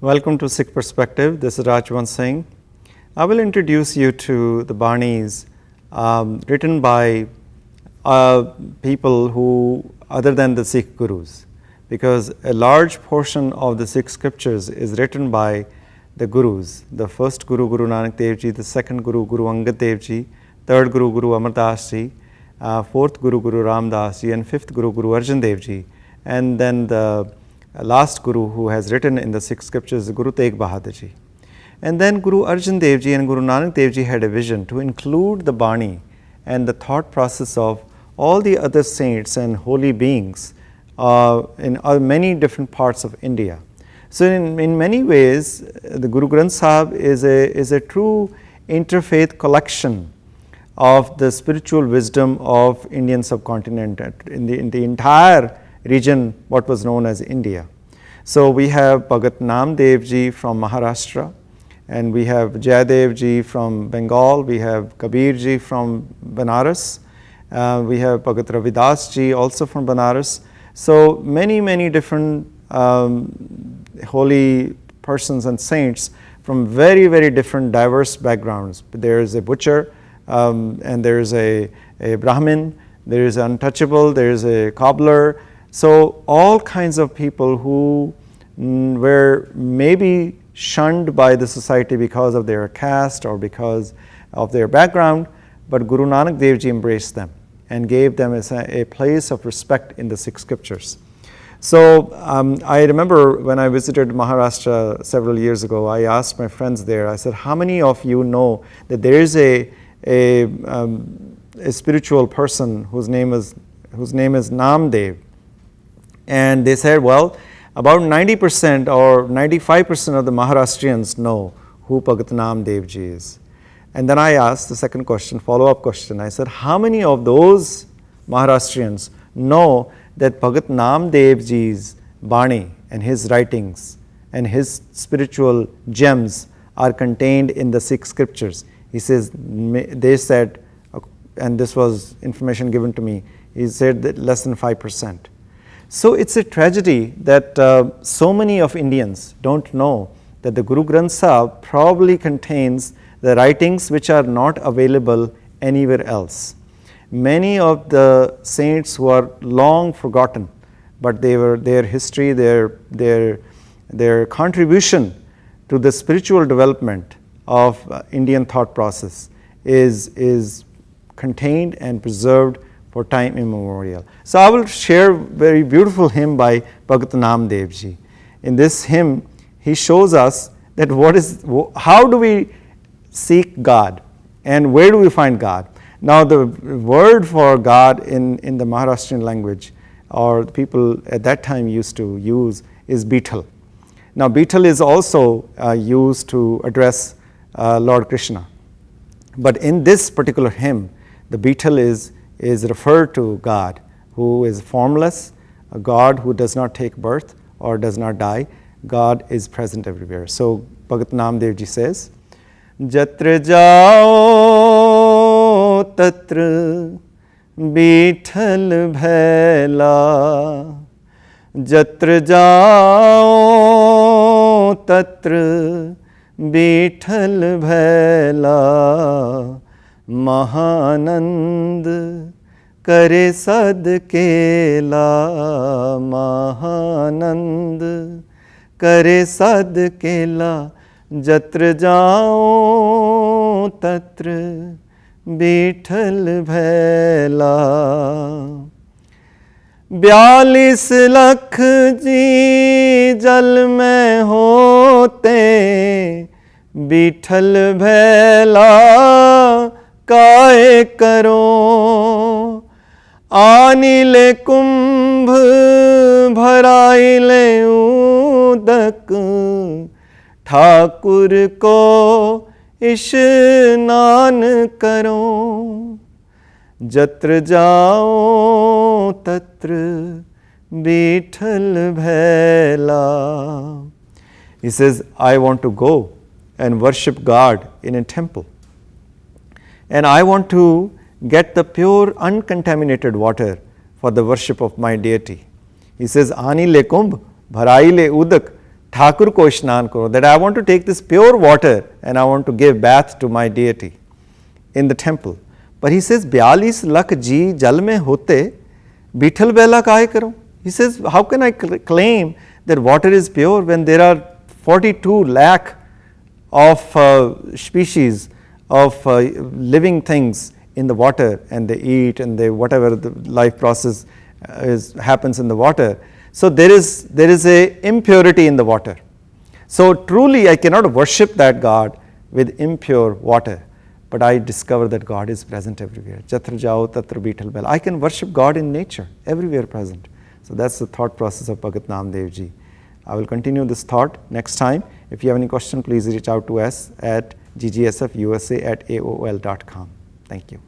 Welcome to Sikh Perspective. This is Rajwant Singh. I will introduce you to the Banis written by people who other than the Sikh Gurus, because a large portion of the Sikh scriptures is written by the Gurus. The first Guru, Guru Nanak Dev Ji, the second Guru, Guru Angad Dev Ji, third Guru, Guru Amar Das Ji, fourth Guru, Guru Ram Das Ji, and fifth Guru, Guru Arjan Dev Ji. And then the last Guru who has written in the Sikh scriptures is Guru Tegh Bahadur Ji. And then Guru Arjan Dev Ji and Guru Nanak Dev Ji had a vision to include the Bani and the thought process of all the other saints and holy beings in many different parts of India. So in many ways, the Guru Granth Sahib is a true interfaith collection of the spiritual wisdom of Indian subcontinent in the entire region, what was known as India. So we have Bhagat Namdev Ji from Maharasthra, and we have Jayadev Ji from Bengal, we have Kabir Ji from Banaras, we have Bhagat Ravidas Ji also from Banaras. So many different holy persons and saints from very different diverse backgrounds. There is a butcher, and there is a Brahmin, there is an untouchable, there is a cobbler. So all kinds of people who were maybe shunned by the society because of their caste or because of their background, but Guru Nanak Dev Ji embraced them and gave them a place of respect in the Sikh scriptures. So I remember when I visited Maharasthra several years ago, I asked my friends there, I said, how many of you know that there is a spiritual person whose name is Namdev? And they said, well, about 90% or 95% of the Maharashtrians know who Bhagat Namdev Ji is. And then I asked the second question, follow-up question. I said, how many of those Maharashtrians know that Bhagat Namdev Ji's Bani and his writings and his spiritual gems are contained in the Sikh scriptures? He says, they said, and this was information given to me, he said that less than 5%. So it's a tragedy that so many of Indians don't know that the Guru Granth Sahib probably contains the writings which are not available anywhere else. Many of the saints who are long forgotten, but their history, their contribution to the spiritual development of Indian thought process is contained and preserved for time immemorial. So I will share a very beautiful hymn by Bhagat Namdev Ji. In this hymn, he shows us that how do we seek God and where do we find God? Now the word for God in the Maharashtrian language, or the people at that time used to use, is Beetle. Now Beetle is also used to address Lord Krishna. But in this particular hymn, the Beetle is referred to God, who is formless, a God who does not take birth or does not die. God is present everywhere. So Bhagat Namdev Ji says, Jatra jao tatra Beetle bhaila, Jatra jao tatra Beetle bhaila, Mahanand करे सद केला, महानंद करे सद केला, जत्र जाओ तत्र बीठल भैला। 42 लाख जी जल में होते, बीठल भैला काय करो, आनिले कुंभ भराइले उदक, ठाकुर को स्नान करो, जत्र जाओ तत्र बीठल भैला। He says, I want to go and worship God in a temple. And I want to get the pure, uncontaminated water for the worship of my deity. He says, Ani le kumbh, bharai le udak, Thakur ko ishnan karo, that I want to take this pure water and I want to give bath to my deity in the temple. But he says, 42 lakh ji jal mein hote, bithal bela kahe karu? He says, how can I claim that water is pure when there are 42 lakh of species of living things in the water, and they eat and they whatever the life process happens in the water. So there is a impurity in the water. So truly I cannot worship that God with impure water, but I discover that God is present everywhere. Jatra jao tatra bithal bela. I can worship God in nature, everywhere present. So that's the thought process of Bhagat Namdev ji. I will continue this thought next time. If you have any question, please reach out to us at ggsfusa@aol.com. Thank you.